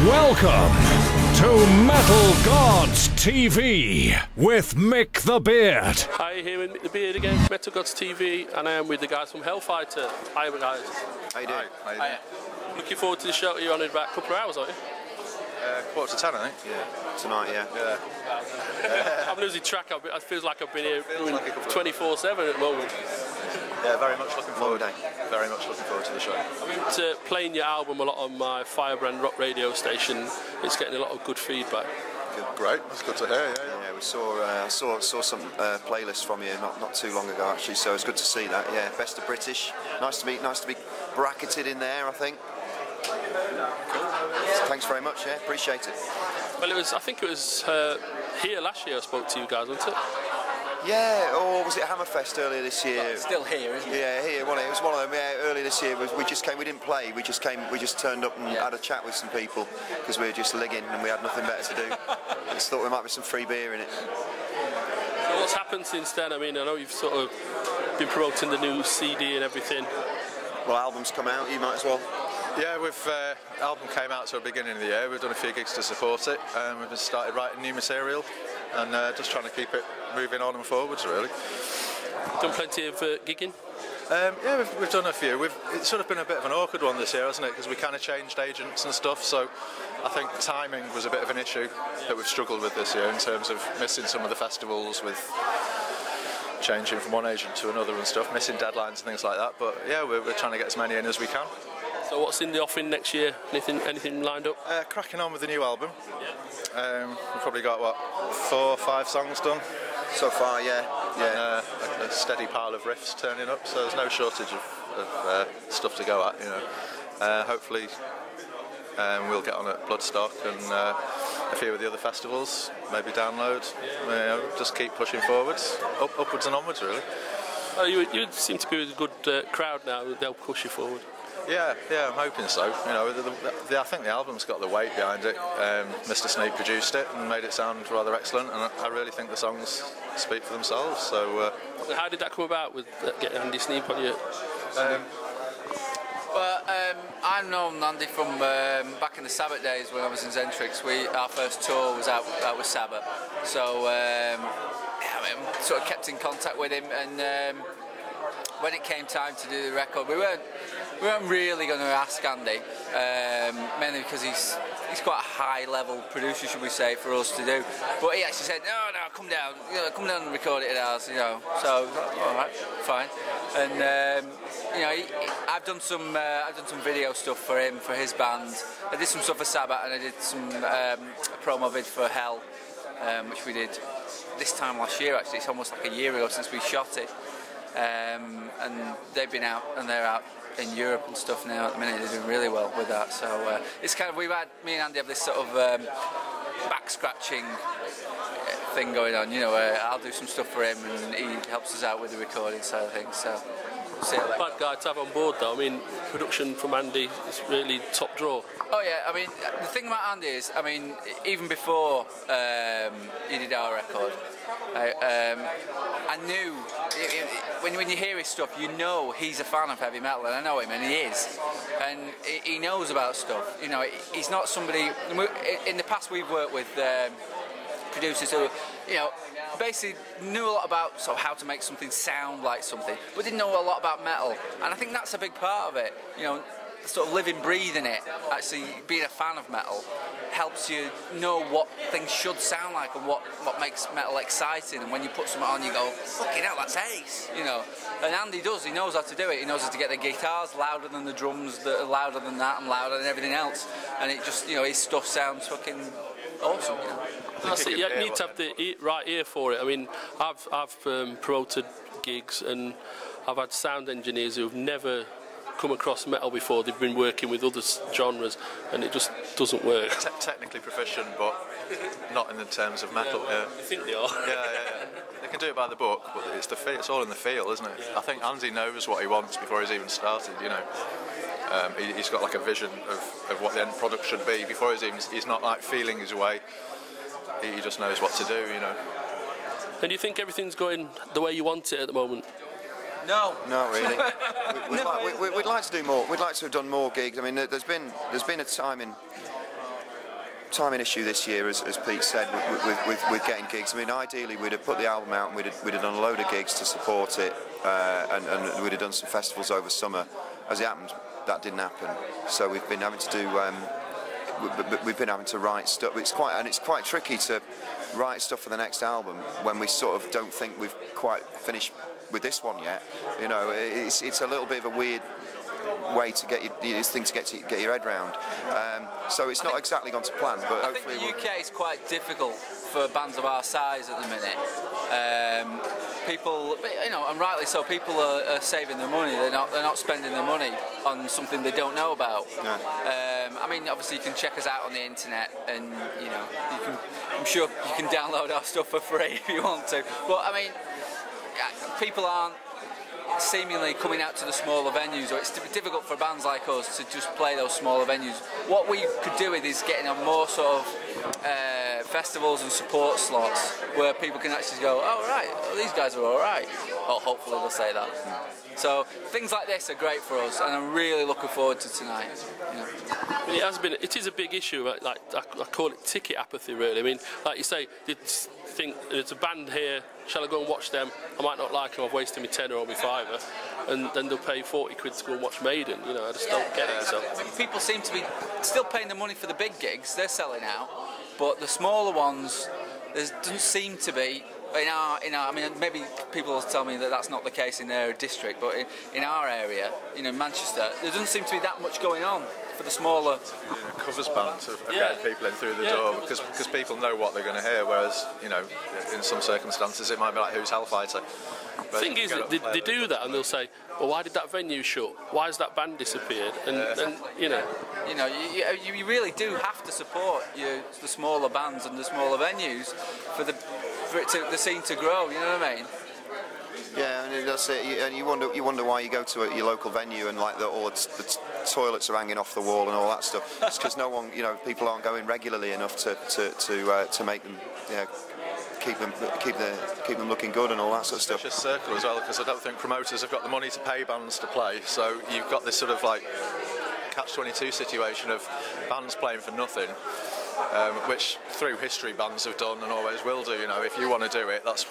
Welcome to Metal Gods TV with Mick the Beard. Hi, here with Mick the Beard again, Metal Gods TV, and I am with the guys from Hellfighter. Hi guys. How you doing? Hi. Looking forward to the show. You're on in about a couple of hours, aren't you? Quarter to 10, I think. Yeah. Tonight, yeah. I'm losing track. It feels like I've been here 24/7 at the moment. Yeah, very much looking forward. Very much looking forward to the show. I've been playing your album a lot on my Firebrand rock radio station. It's getting a lot of good feedback. Good. Great, that's good to hear. Yeah, we saw some playlists from you not too long ago actually, so it's good to see that. Yeah, best of British. Nice to be bracketed in there, I think. Cool. Thanks very much. Yeah, appreciate it. Well, I think it was here last year I spoke to you guys, wasn't it? Yeah, or was it Hammerfest earlier this year? Well, it's still here, isn't it? Yeah, here. Well, it was one of them. Yeah, earlier this year. We just came. We didn't play. We just came. We just turned up and had a chat with some people because we were just ligging and we had nothing better to do. Just thought there might be some free beer in it. So what's happened since then? I mean, I know you've sort of been promoting the new CD and everything. Well, album's come out. You might as well. Yeah, album came out at the beginning of the year. We've done a few gigs to support it. We've just started writing new material and just trying to keep it moving on and forwards, really. Done plenty of gigging? Yeah, we've done a few. It's sort of been a bit of an awkward one this year, hasn't it? Because we kind of changed agents and stuff, so I think timing was a bit of an issue that we've struggled with this year in terms of missing some of the festivals with changing from one agent to another and stuff, missing deadlines and things like that. But yeah, we're trying to get as many in as we can. So what's in the offing next year? Anything lined up? Cracking on with the new album. Yeah. We've probably got, 4 or 5 songs done? So far, yeah. And, a steady pile of riffs turning up, so there's no shortage of stuff to go at, you know. Hopefully we'll get on at Bloodstock and a few of the other festivals, maybe Download. Just keep pushing forwards, upwards and onwards, really. Oh, you seem to be with a good crowd now. They'll push you forward. Yeah, I'm hoping so. You know, I think the album's got the weight behind it. Mr. Sneak produced it and made it sound rather excellent, and I really think the songs speak for themselves. So, how did that come about with getting Andy Sneap on you? I've known Andy from back in the Sabbath days when I was in Zentrix. Our first tour was out with Sabbath, so I sort of kept in contact with him, and when it came time to do the record, we weren't really going to ask Andy, mainly because he's quite a high-level producer, should we say, for us to do. But he actually said, "No, come down and record it at ours," you know. So, all right, fine. And you know, I've done some video stuff for him, for his band. I did some stuff for Sabbath, and I did some promo vid for Hell, which we did this time last year. Actually, it's almost like a year ago since we shot it. And they've been out, and they're out in Europe and stuff now at the minute. They're doing really well with that. So it's kind of, me and Andy have this sort of back scratching thing going on. You know, I'll do some stuff for him, and he helps us out with the recording side of things. So we'll see how that goes. Bad guy to have on board, though. I mean, production from Andy is really top draw. Oh yeah, I mean, the thing about Andy is, I mean, even before he did our record, I knew, when you hear his stuff, you know he's a fan of heavy metal, and I know him, and he is. And he knows about stuff. You know, he's not somebody, in the past we've worked with producers who, you know, basically knew a lot about sort of how to make something sound like something, but didn't know a lot about metal. And I think that's a big part of it, you know. Sort of living, breathing it, actually being a fan of metal helps you know what things should sound like and what makes metal exciting, and when you put something on you go, fucking hell, that's ace, you know. And Andy does, he knows how to do it. He knows how to get the guitars louder than the drums, that are louder than that and louder than everything else, and it just, you know, his stuff sounds fucking awesome, you know. That's it. You need to have the right ear for it. I mean, I've promoted gigs, and I've had sound engineers who've never come across metal before. They've been working with other genres, and it just doesn't work. Technically proficient, but not in the terms of metal. Yeah, I think they are. Yeah. They can do it by the book, but it's all in the feel, isn't it? Yeah. I think Andy knows what he wants before he's even started. You know, he's got like a vision of what the end product should be before he's not like feeling his way. He just knows what to do. You know. And do you think everything's going the way you want it at the moment? No. Not really. We'd like to do more. We'd like to have done more gigs. I mean, there's been a time in timing issue this year, as Pete said, with getting gigs. I mean, ideally we'd have put the album out and we'd have done a load of gigs to support it, and we'd have done some festivals over summer. As it happened, that didn't happen. So we've been having to do. We've been having to write stuff. It's quite tricky to write stuff for the next album when we sort of don't think we've quite finished with this one yet. You know, it's a little bit of a weird way to get this thing to get your head round. So it's not exactly gone to plan, but I think the UK is quite difficult for bands of our size at the minute. People, you know, and rightly so. People are saving their money. They're not spending their money on something they don't know about. No. I mean, obviously you can check us out on the internet, and you know, I'm sure you can download our stuff for free if you want to. But I mean, people aren't seemingly coming out to the smaller venues, or it's difficult for bands like us to just play those smaller venues. What we could do with is getting on more sort of festivals and support slots where people can actually go, oh right, well, these guys are all right. Oh, hopefully they'll say that. So things like this are great for us, and I'm really looking forward to tonight. You know. It is a big issue. Like I call it ticket apathy, really. I mean, like you say, they think there's a band here. Shall I go and watch them? I might not like them. I've wasted my tenner or my fiver, and then they'll pay 40 quid to go and watch Maiden. You know, I just don't get it. So I mean, people seem to be still paying the money for the big gigs. They're selling out, but the smaller ones, there doesn't seem to be. I mean, maybe people will tell me that that's not the case in their district, but in our area, you know, Manchester, there doesn't seem to be that much going on for the smaller covers bands of getting people in through the door, because people know what they're going to hear, whereas, you know, in some circumstances it might be like, who's Hellfighter? The thing is, they do that and they'll say, well, why did that venue shut? Why has that band disappeared? And you know, you really do have to support the smaller bands and the smaller venues for the scene to grow. You know what I mean? Yeah, and that's it. And you wonder why you go to your local venue and like all the toilets are hanging off the wall and all that stuff. It's because no one, you know, people aren't going regularly enough to make them, you know, keep them looking good and all that sort of stuff. It's a circle as well, because I don't think promoters have got the money to pay bands to play. So you've got this sort of like catch-22 situation of bands playing for nothing. Which through history bands have done and always will do. You know, if you want to do it, that's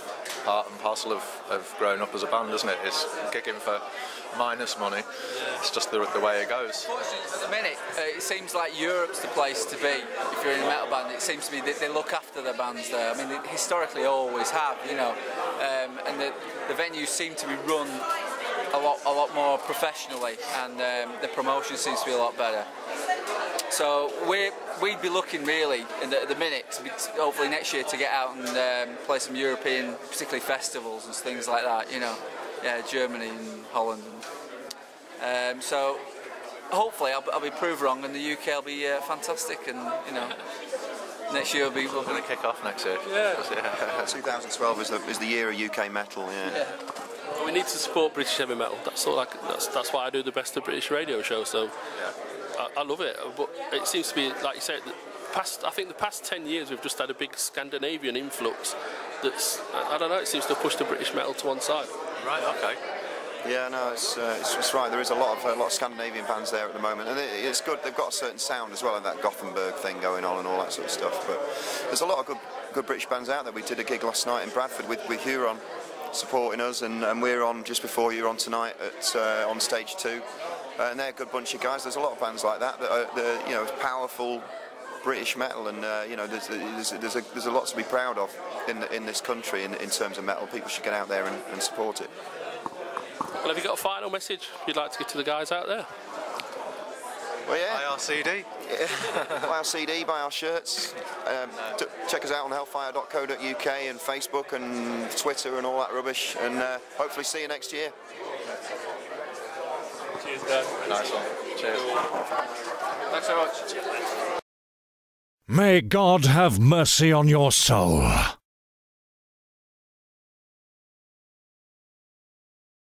part and parcel of growing up as a band, isn't it? It's gigging for minus money. It's just the way it goes. At the minute, it seems like Europe's the place to be if you're in a metal band. It seems to be that they look after their bands there. I mean, they historically always have, you know, and the venues seem to be run a lot more professionally, and the promotion seems to be a lot better. So we'd be looking really at the minute, hopefully next year, to get out and play some European, particularly festivals and things like that. You know, yeah, Germany and Holland. So hopefully I'll be proved wrong, and the UK will be fantastic, and you know, next year we're going to kick off next year. Yeah. 2012 is the year of UK metal. Yeah. We need to support British heavy metal. That's all. That's why I do the Best of British radio show. So. Yeah. I love it, but it seems to be, like you said, I think the past 10 years we've just had a big Scandinavian influx that's, I don't know, it seems to push the British metal to one side. Right, okay. Yeah, no, it's right. There is a lot of Scandinavian bands there at the moment, and it's good. They've got a certain sound as well, and that Gothenburg thing going on and all that sort of stuff. But there's a lot of good British bands out there. We did a gig last night in Bradford with Huron supporting us, and we're on just before Huron tonight on stage 2. And they're a good bunch of guys. There's a lot of bands like that are, you know, powerful British metal, and you know, there's a lot to be proud of in this country in terms of metal. People should get out there and support it. Well, have you got a final message you'd like to give to the guys out there? Well, yeah. Buy our CD. Buy our CD, buy our shirts. Check us out on hellfire.co.uk and Facebook and Twitter and all that rubbish. And hopefully see you next year. Cheers, guys. Nice one. Cheers. Thanks so much. May God have mercy on your soul.